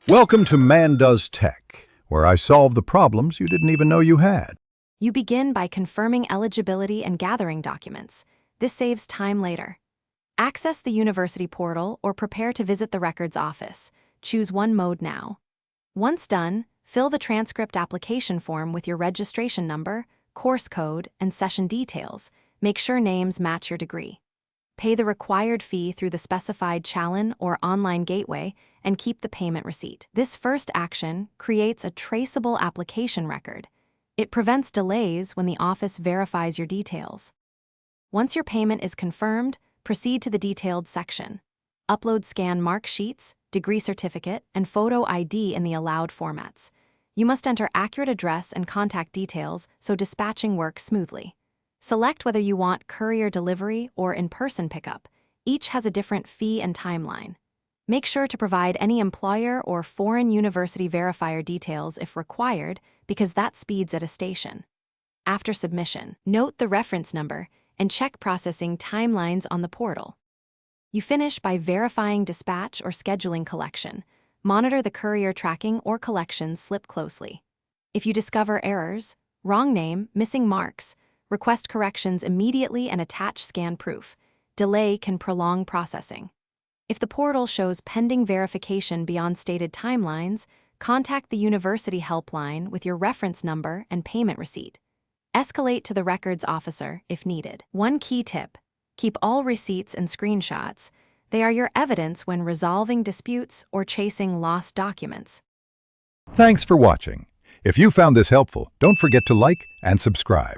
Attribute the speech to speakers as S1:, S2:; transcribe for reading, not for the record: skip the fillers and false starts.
S1: Welcome to Man Does Tech, where I solve the problems you didn't even know you had.
S2: You begin by confirming eligibility and gathering documents. This saves time later. Access the university portal or prepare to visit the records office. Choose one mode now. Once done, fill the transcript application form with your registration number, course code, and session details. Make sure names match your degree. Pay the required fee through the specified Challen or online gateway and keep the payment receipt. This first action creates a traceable application record. It prevents delays when the office verifies your details. Once your payment is confirmed, proceed to the detailed section. Upload scan mark sheets, degree certificate, and photo ID in the allowed formats. You must enter accurate address and contact details so dispatching works smoothly. Select whether you want courier delivery or in-person pickup. Each has a different fee and timeline. Make sure to provide any employer or foreign university verifier details if required, because that speeds at a station. After submission, note the reference number and check processing timelines on the portal. You finish by verifying dispatch or scheduling collection. Monitor the courier tracking or collection slip closely. If you discover errors, wrong name, missing marks, request corrections immediately and attach scan proof. Delay can prolong processing. If the portal shows pending verification beyond stated timelines, contact the university helpline with your reference number and payment receipt. Escalate to the records officer if needed. One key tip: keep all receipts and screenshots. They are your evidence when resolving disputes or chasing lost documents.
S1: Thanks for watching. If you found this helpful, don't forget to like and subscribe.